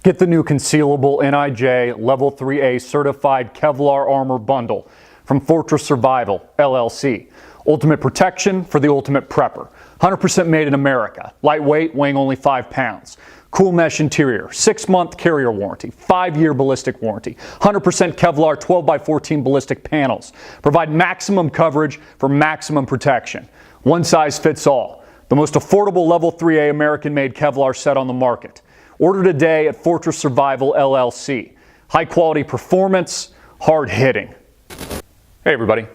Get the new concealable NIJ Level 3A certified Kevlar armor bundle from Fortress Survival, LLC. Ultimate protection for the ultimate prepper. 100% made in America. Lightweight, weighing only 5 pounds. Cool mesh interior, 6-month carrier warranty, 5-year ballistic warranty, 100% Kevlar 12x14 ballistic panels. Provide maximum coverage for maximum protection. One size fits all. The most affordable Level 3A American-made Kevlar set on the market. Order today at Fortress Survival, LLC. High quality performance, hard hitting. Hey everybody,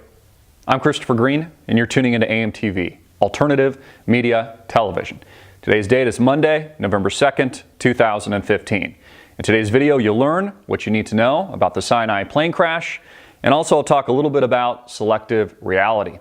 I'm Christopher Green and you're tuning into AMTV, Alternative Media Television. Today's date is Monday, November 2nd, 2015. In today's video, you'll learn what you need to know about the Sinai plane crash, and also I'll talk a little bit about selective reality,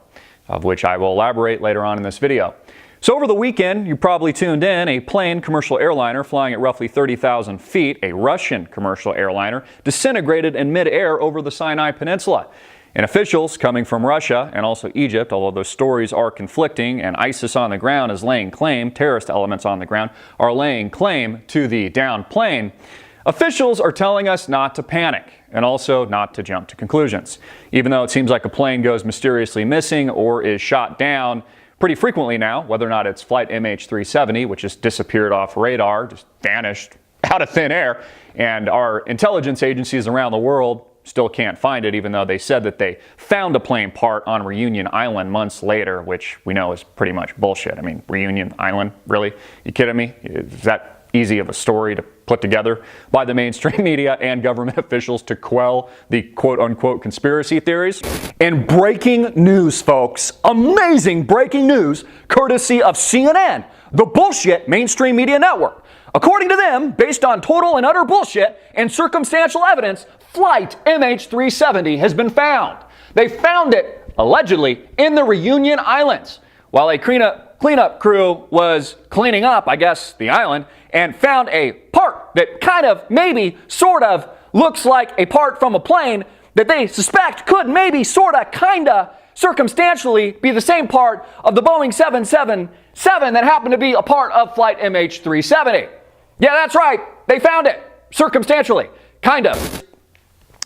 of which I will elaborate later on in this video. So over the weekend, you probably tuned in, a plane, commercial airliner flying at roughly 30,000 feet, a Russian commercial airliner, disintegrated in midair over the Sinai Peninsula. And officials coming from Russia and also Egypt, although those stories are conflicting and ISIS on the ground is laying claim, terrorist elements on the ground are laying claim to the downed plane, officials are telling us not to panic and also not to jump to conclusions. Even though it seems like a plane goes mysteriously missing or is shot down pretty frequently now, whether or not it's flight MH370, which just disappeared off radar, just vanished out of thin air, and our intelligence agencies around the world still can't find it, even though they said that they found a plane part on Reunion Island months later, which we know is pretty much bullshit. I mean, Reunion Island, really? You kidding me? Is that easy of a story to put together by the mainstream media and government officials to quell the quote-unquote conspiracy theories? And breaking news, folks. Amazing breaking news, courtesy of CNN, the bullshit mainstream media network. According to them, based on total and utter bullshit and circumstantial evidence, flight MH370 has been found. They found it, allegedly, in the Reunion Islands. While a cleanup crew was cleaning up, I guess, the island, and found a part that kind of, maybe, sort of, looks like a part from a plane that they suspect could maybe, sort of, kind of, circumstantially be the same part of the Boeing 777 that happened to be a part of flight MH370. Yeah, that's right. They found it. Circumstantially. Kind of.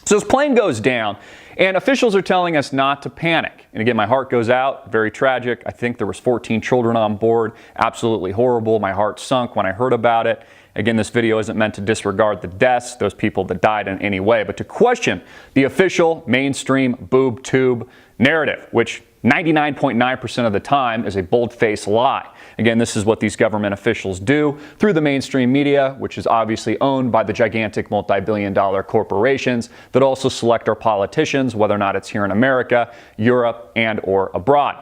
So this plane goes down, and officials are telling us not to panic. And again, my heart goes out. Very tragic. I think there was 14 children on board. Absolutely horrible. My heart sunk when I heard about it. Again, this video isn't meant to disregard the deaths, those people that died in any way, but to question the official mainstream boob tube narrative, which 99.9% of the time is a bold-faced lie. Again, this is what these government officials do through the mainstream media, which is obviously owned by the gigantic multi-billion-dollar corporations that also select our politicians, whether or not it's here in America, Europe, and or abroad.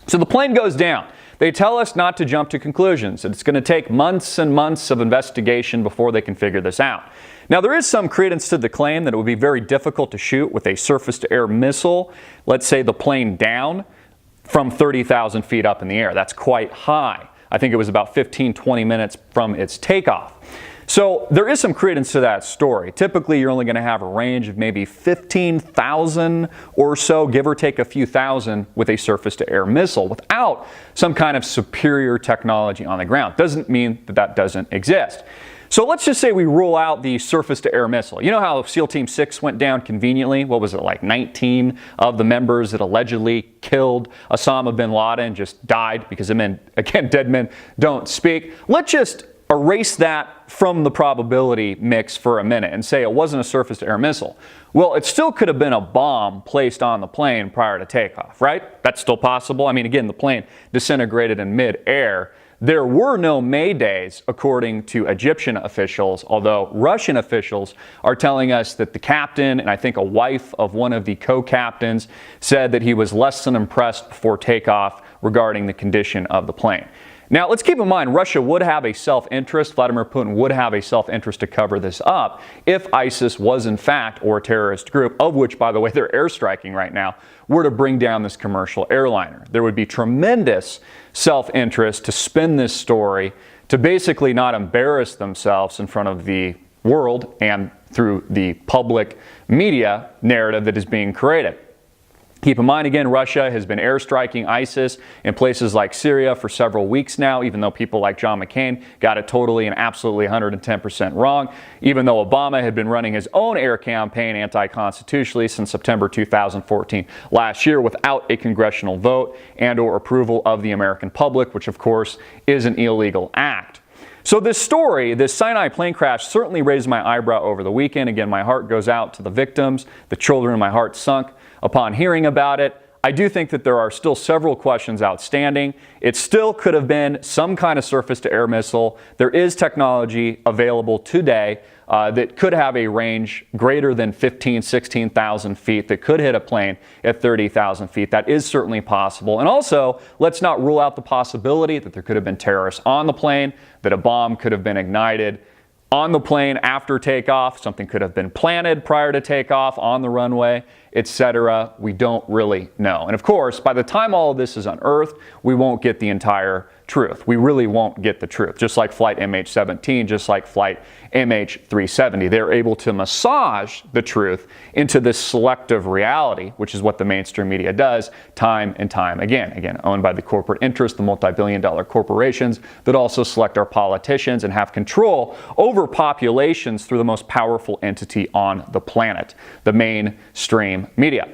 So the plane goes down. They tell us not to jump to conclusions. It's going to take months and months of investigation before they can figure this out. Now, there is some credence to the claim that it would be very difficult to shoot with a surface-to-air missile, let's say the plane down, from 30,000 feet up in the air. That's quite high. I think it was about 15-20 minutes from its takeoff. So there is some credence to that story. Typically, you're only going to have a range of maybe 15,000 or so, give or take a few thousand, with a surface-to-air missile without some kind of superior technology on the ground. Doesn't mean that that doesn't exist. So let's just say we rule out the surface-to-air missile. You know how SEAL Team 6 went down conveniently? What was it, like 19 of the members that allegedly killed Osama bin Laden just died because, again, dead men don't speak. Let's just erase that from the probability mix for a minute and say it wasn't a surface-to-air missile. Well, it still could have been a bomb placed on the plane prior to takeoff, right? That's still possible. I mean, again, the plane disintegrated in mid-air. There were no maydays, according to Egyptian officials, although Russian officials are telling us that the captain, and I think a wife of one of the co-captains, said that he was less than impressed before takeoff regarding the condition of the plane. Now, let's keep in mind, Russia would have a self-interest, Vladimir Putin would have a self-interest to cover this up if ISIS was in fact, or a terrorist group, of which, by the way, they're airstriking right now, were to bring down this commercial airliner. There would be tremendous self-interest to spin this story, to basically not embarrass themselves in front of the world and through the public media narrative that is being created. Keep in mind, again, Russia has been airstriking ISIS in places like Syria for several weeks now, even though people like John McCain got it totally and absolutely 110% wrong, even though Obama had been running his own air campaign anti-constitutionally since September 2014 last year without a congressional vote and or approval of the American public, which of course is an illegal act. So this story, this Sinai plane crash, certainly raised my eyebrow over the weekend. Again, my heart goes out to the victims. The children in my heart sunk upon hearing about it. I do think that there are still several questions outstanding. It still could have been some kind of surface-to-air missile. There is technology available today that could have a range greater than 16,000 feet that could hit a plane at 30,000 feet. That is certainly possible. And also, let's not rule out the possibility that there could have been terrorists on the plane, that a bomb could have been ignited on the plane after takeoff, something could have been planted prior to takeoff on the runway, etc. We don't really know. And of course, by the time all of this is unearthed, we won't get the entire truth. We really won't get the truth. Just like flight MH17, just like flight MH370. They're able to massage the truth into this selective reality, which is what the mainstream media does time and time again. Again, owned by the corporate interests, the multi-billion-dollar corporations that also select our politicians and have control over populations through the most powerful entity on the planet, the mainstream media.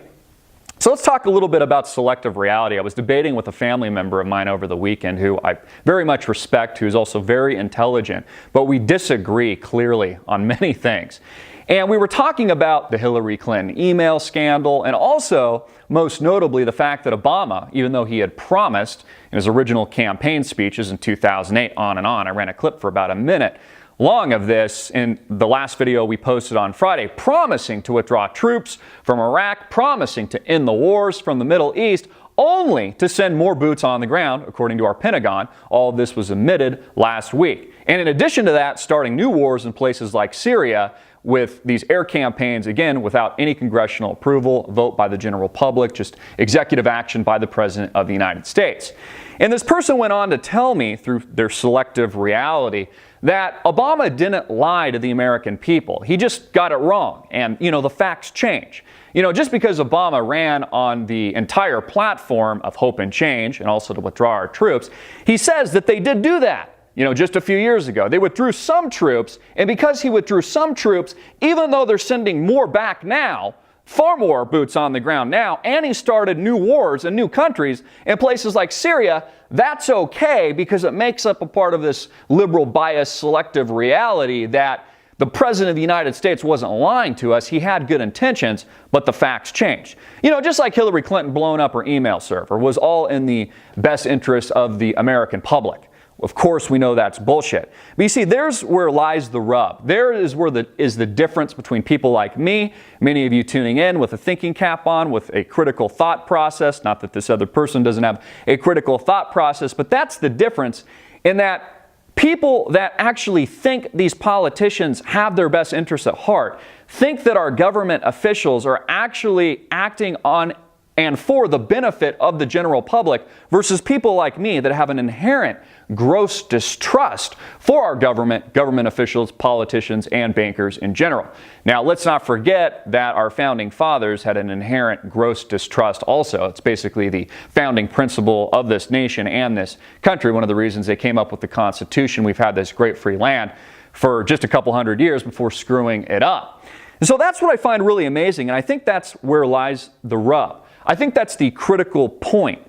So let's talk a little bit about selective reality. I was debating with a family member of mine over the weekend who I very much respect, who is also very intelligent, but we disagree clearly on many things. And we were talking about the Hillary Clinton email scandal and also, most notably, the fact that Obama, even though he had promised in his original campaign speeches in 2008, on and on, I ran a clip for about a minute long of this in the last video we posted on Friday, promising to withdraw troops from Iraq, promising to end the wars from the Middle East, only to send more boots on the ground, according to our Pentagon. All of this was admitted last week. And in addition to that, starting new wars in places like Syria with these air campaigns, again, without any congressional approval, vote by the general public, just executive action by the President of the United States. And this person went on to tell me, through their selective reality, that Obama didn't lie to the American people. He just got it wrong. And, the facts change. Just because Obama ran on the entire platform of hope and change and also to withdraw our troops, he says that they did do that. Just a few years ago. They withdrew some troops, and because he withdrew some troops, even though they're sending more back now, far more boots on the ground now, and he started new wars in new countries in places like Syria, that's okay because it makes up a part of this liberal bias selective reality that the President of the United States wasn't lying to us. He had good intentions, but the facts changed. Just like Hillary Clinton blowing up her email server was all in the best interest of the American public. Of course, we know that's bullshit. But you see, there's where lies the rub. There is where is the difference between people like me, many of you tuning in with a thinking cap on, with a critical thought process. Not that this other person doesn't have a critical thought process, but that's the difference in that people that actually think these politicians have their best interests at heart, think that our government officials are actually acting on and for the benefit of the general public, versus people like me that have an inherent gross distrust for our government officials, politicians, and bankers in general. Now, let's not forget that our founding fathers had an inherent gross distrust also. It's basically the founding principle of this nation and this country. One of the reasons they came up with the Constitution. We've had this great free land for just a couple hundred years before screwing it up. And so that's what I find really amazing, and I think that's where lies the rub. I think that's the critical point,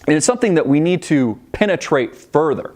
and it's something that we need to penetrate further,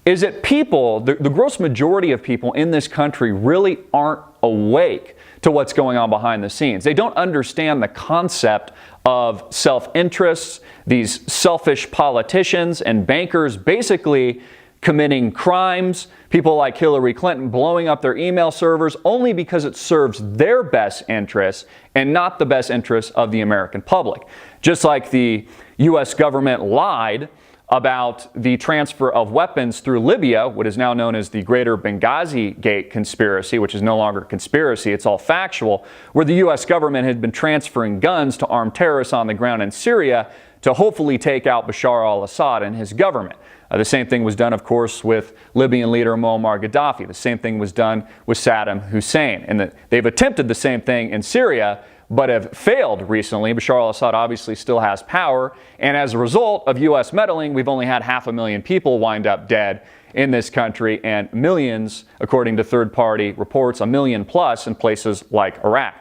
is that people, the gross majority of people in this country really aren't awake to what's going on behind the scenes. They don't understand the concept of self-interest, these selfish politicians and bankers basically committing crimes, people like Hillary Clinton blowing up their email servers only because it serves their best interests and not the best interests of the American public. Just like the U.S. government lied about the transfer of weapons through Libya, what is now known as the Greater Benghazi Gate conspiracy, which is no longer a conspiracy, it's all factual, where the U.S. government had been transferring guns to armed terrorists on the ground in Syria to hopefully take out Bashar al-Assad and his government. The same thing was done, of course, with Libyan leader Muammar Gaddafi. The same thing was done with Saddam Hussein. And they've attempted the same thing in Syria, but have failed recently. Bashar al-Assad obviously still has power, and as a result of U.S. meddling, we've only had 500,000 people wind up dead in this country, and millions, according to third-party reports, 1 million plus in places like Iraq.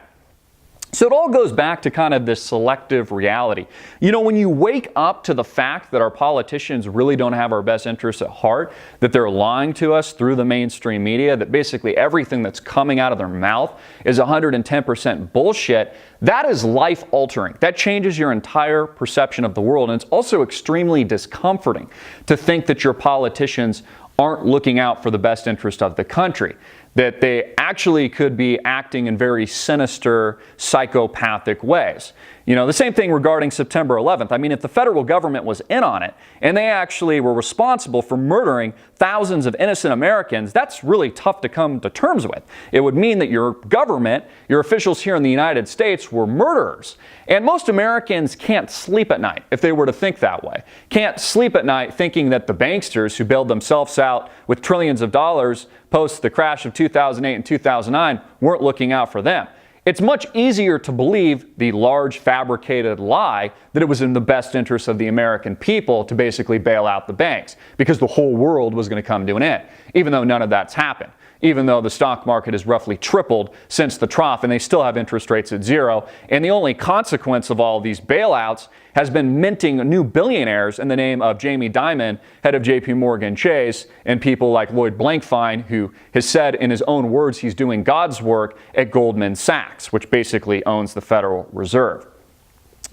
So it all goes back to kind of this selective reality. You know, when you wake up to the fact that our politicians really don't have our best interests at heart, that they're lying to us through the mainstream media, that basically everything that's coming out of their mouth is 110% bullshit, that is life-altering. That changes your entire perception of the world. And it's also extremely discomforting to think that your politicians aren't looking out for the best interest of the country, that they actually could be acting in very sinister, psychopathic ways. You know, the same thing regarding September 11th. I mean, if the federal government was in on it and they actually were responsible for murdering thousands of innocent Americans, that's really tough to come to terms with. It would mean that your government, your officials here in the United States, were murderers. And most Americans can't sleep at night if they were to think that way. Can't sleep at night thinking that the banksters who bailed themselves out with trillions of dollars post the crash of 2008 and 2009 weren't looking out for them. It's much easier to believe the large fabricated lie that it was in the best interest of the American people to basically bail out the banks because the whole world was going to come to an end, even though none of that's happened. Even though the stock market has roughly tripled since the trough and they still have interest rates at zero. And the only consequence of all these bailouts has been minting new billionaires in the name of Jamie Dimon, head of JP Morgan Chase, and people like Lloyd Blankfein, who has said in his own words he's doing God's work at Goldman Sachs, which basically owns the Federal Reserve.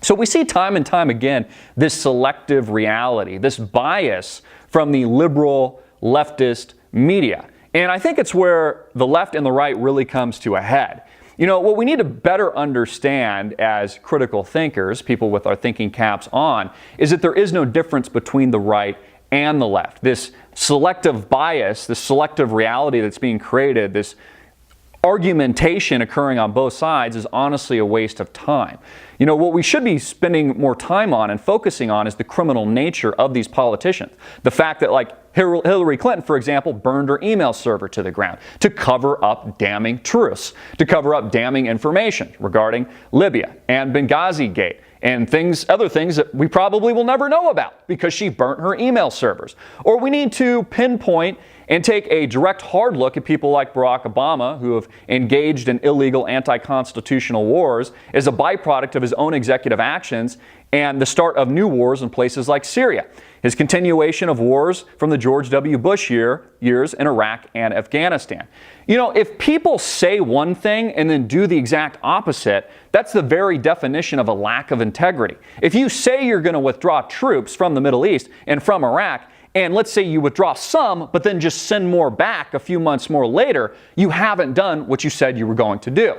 So we see time and time again this selective reality, this bias from the liberal leftist media. And I think it's where the left and the right really comes to a head. You know, what we need to better understand as critical thinkers, people with our thinking caps on, is that there is no difference between the right and the left. This selective bias, this selective reality that's being created, this argumentation occurring on both sides is honestly a waste of time. You know, what we should be spending more time on and focusing on is the criminal nature of these politicians. The fact that, like, Hillary Clinton, for example, burned her email server to the ground to cover up damning truths, to cover up damning information regarding Libya and Benghazi Gate and other things that we probably will never know about because she burnt her email servers. Or we need to pinpoint and take a direct hard look at people like Barack Obama, who have engaged in illegal anti-constitutional wars as a byproduct of his own executive actions and the start of new wars in places like Syria. His continuation of wars from the George W. Bush years in Iraq and Afghanistan. You know, if people say one thing and then do the exact opposite, that's the very definition of a lack of integrity. If you say you're going to withdraw troops from the Middle East and from Iraq, and let's say you withdraw some, but then just send more back a few months more later, you haven't done what you said you were going to do.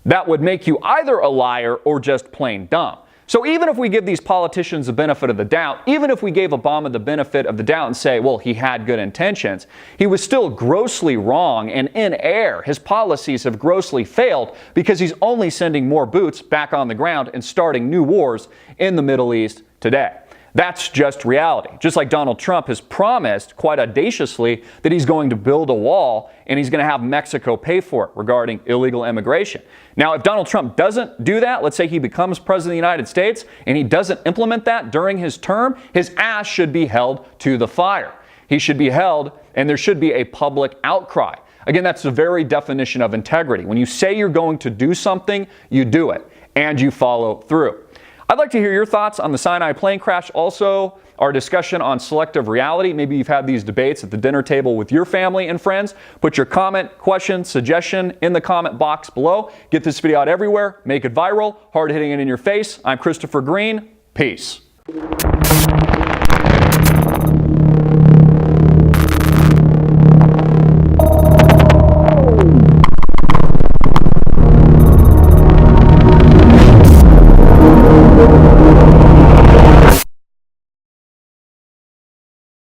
That would make you either a liar or just plain dumb. So even if we give these politicians the benefit of the doubt, even if we gave Obama the benefit of the doubt and say, well, he had good intentions, he was still grossly wrong and in error. His policies have grossly failed because he's only sending more boots back on the ground and starting new wars in the Middle East today. That's just reality. Just like Donald Trump has promised quite audaciously that he's going to build a wall and he's going to have Mexico pay for it regarding illegal immigration. Now, if Donald Trump doesn't do that, let's say he becomes president of the United States and he doesn't implement that during his term, his ass should be held to the fire. He should be held and there should be a public outcry. Again, that's the very definition of integrity. When you say you're going to do something, you do it and you follow through. I'd like to hear your thoughts on the Sinai plane crash. Also, our discussion on selective reality. Maybe you've had these debates at the dinner table with your family and friends. Put your comment, question, suggestion in the comment box below. Get this video out everywhere. Make it viral. Hard hitting it in your face. I'm Christopher Green. Peace.